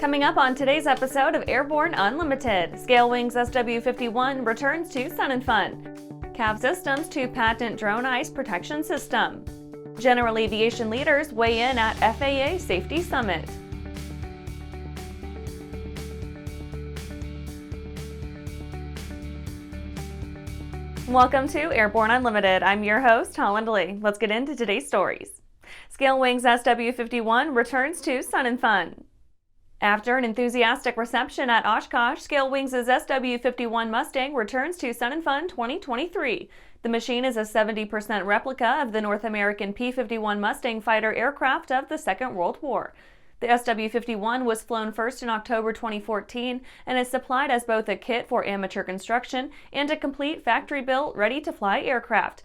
Coming up on today's episode of Airborne-Unlimited, ScaleWings SW-51 returns to Sun and Fun. CAV Systems to patent drone ice protection system. General aviation leaders weigh in at FAA Safety Summit. Welcome to Airborne Unlimited. I'm your host, Holland Lee. Let's get into today's stories. ScaleWings SW-51 returns to Sun and Fun. After an enthusiastic reception at Oshkosh, ScaleWings' SW-51 Mustang returns to Sun and Fun 2023. The machine is a 70% replica of the North American P-51 Mustang fighter aircraft of the Second World War. The SW-51 was flown first in October 2014 and is supplied as both a kit for amateur construction and a complete factory-built, ready-to-fly aircraft.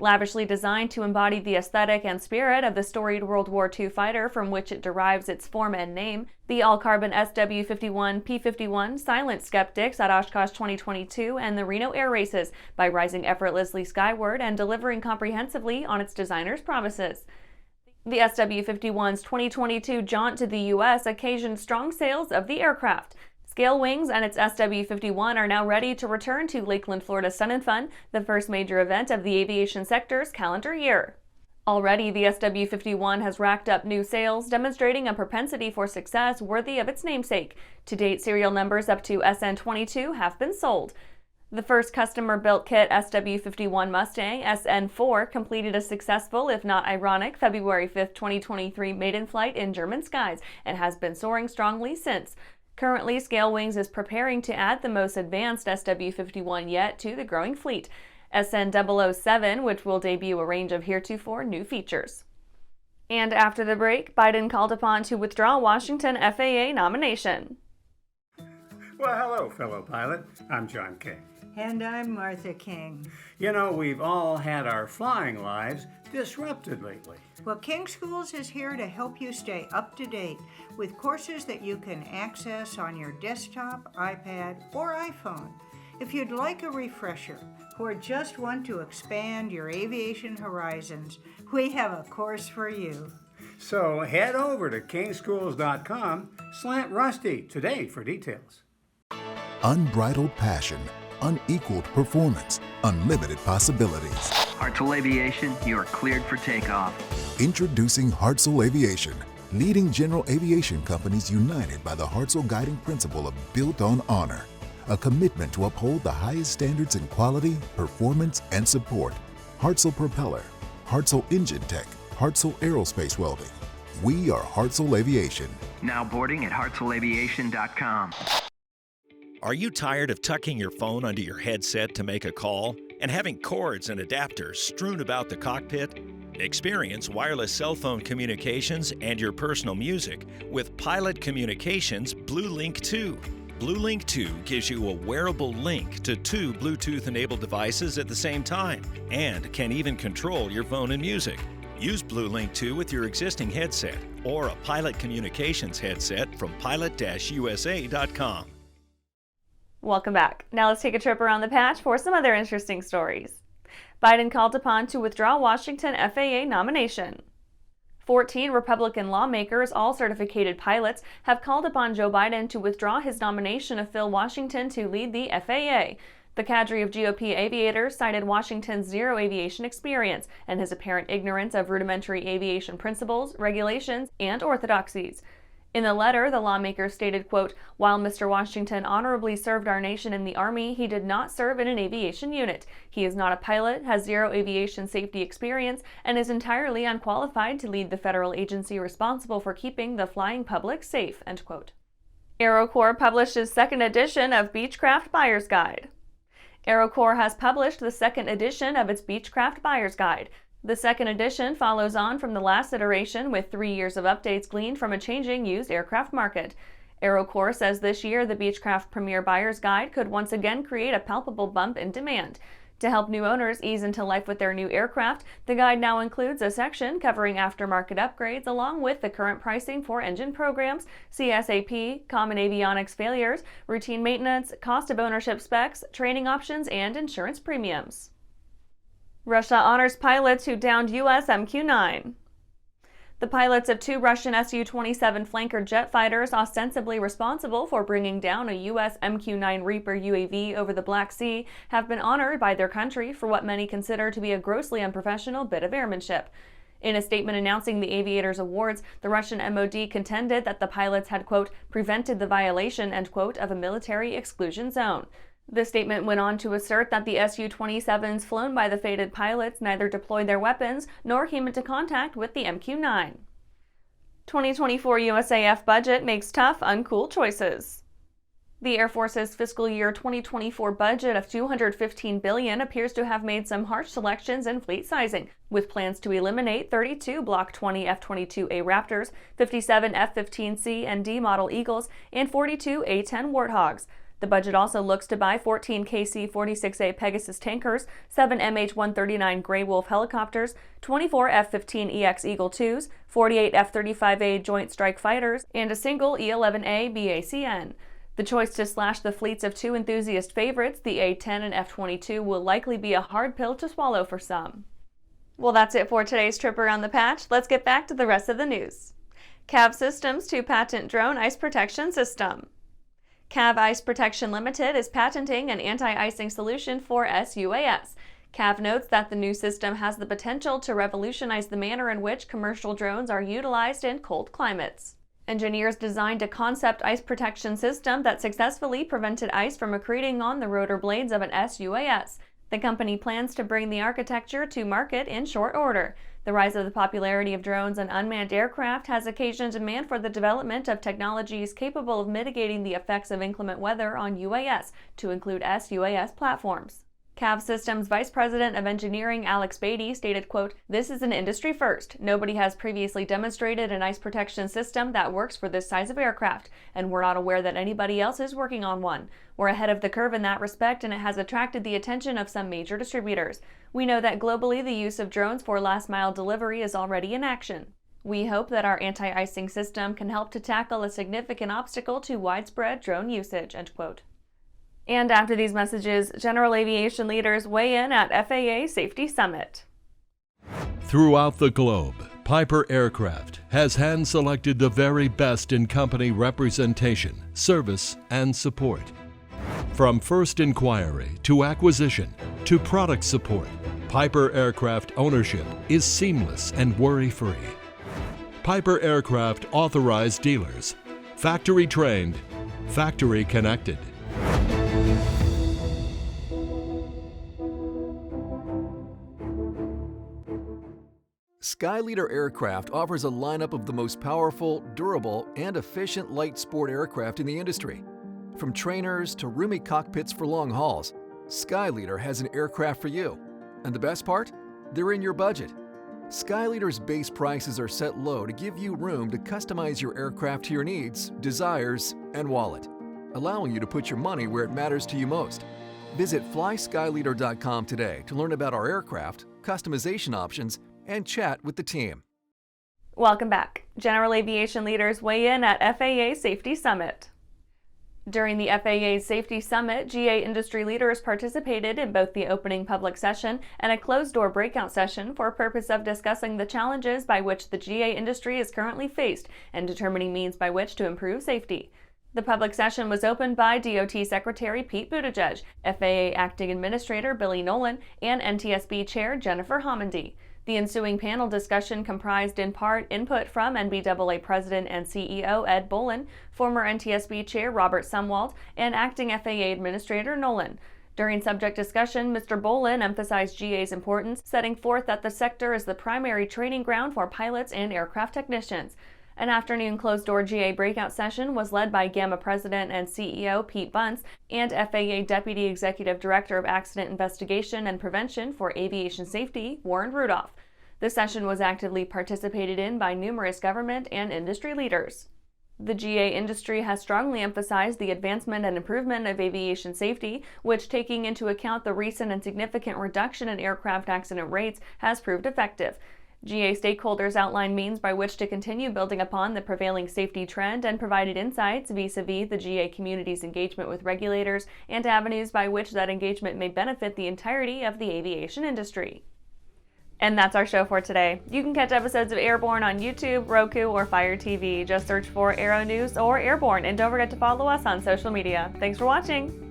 Lavishly designed to embody the aesthetic and spirit of the storied World War II fighter from which it derives its form and name, the all-carbon SW-51 P-51 silenced skeptics at Oshkosh 2022 and the Reno Air Races by rising effortlessly skyward and delivering comprehensively on its designer's promises. The SW-51's 2022 jaunt to the U.S. occasioned strong sales of the aircraft. ScaleWings and its SW-51 are now ready to return to Lakeland, Florida Sun and Fun, the first major event of the aviation sector's calendar year. Already, the SW-51 has racked up new sales, demonstrating a propensity for success worthy of its namesake. To date, serial numbers up to SN22 have been sold. The first customer-built kit SW-51 Mustang, SN4, completed a successful, if not ironic, February 5, 2023 maiden flight in German skies and has been soaring strongly since. Currently, ScaleWings is preparing to add the most advanced SW-51 yet to the growing fleet, SN007, which will debut a range of heretofore new features. And after the break, Biden called upon to withdraw Washington FAA nomination. Well, hello, fellow pilot. I'm John King. And I'm Martha King. You know, we've all had our flying lives disrupted lately. Well, King Schools is here to help you stay up to date with courses that you can access on your desktop, iPad, or iPhone. If you'd like a refresher or just want to expand your aviation horizons, we have a course for you. So head over to kingschools.com/rusty today for details. Unbridled passion, unequaled performance, unlimited possibilities. Hartzell Aviation, you are cleared for takeoff. Introducing Hartzell Aviation, leading general aviation companies united by the Hartzell guiding principle of built on honor, a commitment to uphold the highest standards in quality, performance, and support. Hartzell Propeller, Hartzell Engine Tech, Hartzell Aerospace Welding. We are Hartzell Aviation. Now boarding at hartzellaviation.com. Are you tired of tucking your phone under your headset to make a call and having cords and adapters strewn about the cockpit? Experience wireless cell phone communications and your personal music with Pilot Communications BlueLink 2. BlueLink 2 gives you a wearable link to two Bluetooth-enabled devices at the same time and can even control your phone and music. Use BlueLink 2 with your existing headset or a Pilot Communications headset from pilot-usa.com. Welcome back. Now let's take a trip around the patch for some other interesting stories. Biden called upon to withdraw Washington FAA nomination. 14 Republican lawmakers, all certificated pilots, have called upon Joe Biden to withdraw his nomination of Phil Washington to lead the FAA. The cadre of GOP aviators cited Washington's zero aviation experience and his apparent ignorance of rudimentary aviation principles, regulations, and orthodoxies. In the letter, the lawmakers stated, quote, "While Mr. Washington honorably served our nation in the Army, he did not serve in an aviation unit. He is not a pilot, has zero aviation safety experience, and is entirely unqualified to lead the federal agency responsible for keeping the flying public safe," end quote. AeroCorps publishes second edition of Beechcraft Buyer's Guide. AeroCorps has published the second edition of its Beechcraft Buyer's Guide. The second edition follows on from the last iteration with 3 years of updates gleaned from a changing used aircraft market. AeroCorps says this year the Beechcraft Premier Buyer's Guide could once again create a palpable bump in demand. To help new owners ease into life with their new aircraft, the guide now includes a section covering aftermarket upgrades along with the current pricing for engine programs, CSAP, common avionics failures, routine maintenance, cost of ownership specs, training options, and insurance premiums. Russia honors pilots who downed U.S. MQ-9. The pilots of 2 Russian Su-27 flanker jet fighters, ostensibly responsible for bringing down a U.S. MQ-9 Reaper UAV over the Black Sea, have been honored by their country for what many consider to be a grossly unprofessional bit of airmanship. In a statement announcing the aviators' awards, the Russian MOD contended that the pilots had, quote, prevented the violation, end quote, of a military exclusion zone. The statement went on to assert that the Su-27s flown by the fated pilots neither deployed their weapons nor came into contact with the MQ-9. 2024 USAF budget makes tough, uncool choices. The Air Force's fiscal year 2024 budget of $215 billion appears to have made some harsh selections in fleet sizing, with plans to eliminate 32 Block 20 F-22A Raptors, 57 F-15C and D model Eagles, and 42 A-10 Warthogs. The budget also looks to buy 14 KC-46A Pegasus tankers, 7 MH-139 Grey Wolf helicopters, 24 F-15EX Eagle IIs, 48 F-35A Joint Strike Fighters, and a single E-11A BACN. The choice to slash the fleets of 2 enthusiast favorites, the A-10 and F-22, will likely be a hard pill to swallow for some. Well, that's it for today's trip around the patch. Let's get back to the rest of the news. CAV Systems to patent drone ice protection system. CAV Ice Protection Limited is patenting an anti-icing solution for sUAS. CAV notes that the new system has the potential to revolutionize the manner in which commercial drones are utilized in cold climates. Engineers designed a concept ice protection system that successfully prevented ice from accreting on the rotor blades of an sUAS. The company plans to bring the architecture to market in short order. The rise of the popularity of drones and unmanned aircraft has occasioned demand for the development of technologies capable of mitigating the effects of inclement weather on UAS, to include sUAS platforms. CAV Systems Vice President of Engineering Alex Beatty stated, quote, "This is an industry first. Nobody has previously demonstrated an ice protection system that works for this size of aircraft, and we're not aware that anybody else is working on one. We're ahead of the curve in that respect, and it has attracted the attention of some major distributors. We know that globally the use of drones for last-mile delivery is already in action. We hope that our anti-icing system can help to tackle a significant obstacle to widespread drone usage," end quote. And after these messages, general aviation leaders weigh in at FAA Safety Summit. Throughout the globe, Piper Aircraft has hand-selected the very best in company representation, service, and support. From first inquiry to acquisition to product support, Piper Aircraft ownership is seamless and worry-free. Piper Aircraft authorized dealers, factory trained, factory connected. SkyLeader Aircraft offers a lineup of the most powerful, durable, and efficient light sport aircraft in the industry. From trainers to roomy cockpits for long hauls, SkyLeader has an aircraft for you. And the best part? They're in your budget. SkyLeader's base prices are set low to give you room to customize your aircraft to your needs, desires, and wallet, allowing you to put your money where it matters to you most. Visit flyskyleader.com today to learn about our aircraft, customization options, and chat with the team. Welcome back. General aviation leaders weigh in at FAA Safety Summit. During the FAA Safety Summit, GA industry leaders participated in both the opening public session and a closed-door breakout session for a purpose of discussing the challenges by which the GA industry is currently faced and determining means by which to improve safety. The public session was opened by DOT Secretary Pete Buttigieg, FAA Acting Administrator Billy Nolan, and NTSB Chair Jennifer Homendy. The ensuing panel discussion comprised in part input from NBAA President and CEO Ed Bolin, former NTSB Chair Robert Sumwalt, and Acting FAA Administrator Nolan. During subject discussion, Mr. Bolin emphasized GA's importance, setting forth that the sector is the primary training ground for pilots and aircraft technicians. An afternoon closed-door GA breakout session was led by Gamma President and CEO Pete Bunce and FAA Deputy Executive Director of Accident Investigation and Prevention for Aviation Safety, Warren Rudolph. The session was actively participated in by numerous government and industry leaders. The GA industry has strongly emphasized the advancement and improvement of aviation safety, which, taking into account the recent and significant reduction in aircraft accident rates, has proved effective. GA stakeholders outlined means by which to continue building upon the prevailing safety trend and provided insights vis-a-vis the GA community's engagement with regulators and avenues by which that engagement may benefit the entirety of the aviation industry. And that's our show for today. You can catch episodes of Airborne on YouTube, Roku, or Fire TV. Just search for Aero-News or Airborne, and don't forget to follow us on social media. Thanks for watching.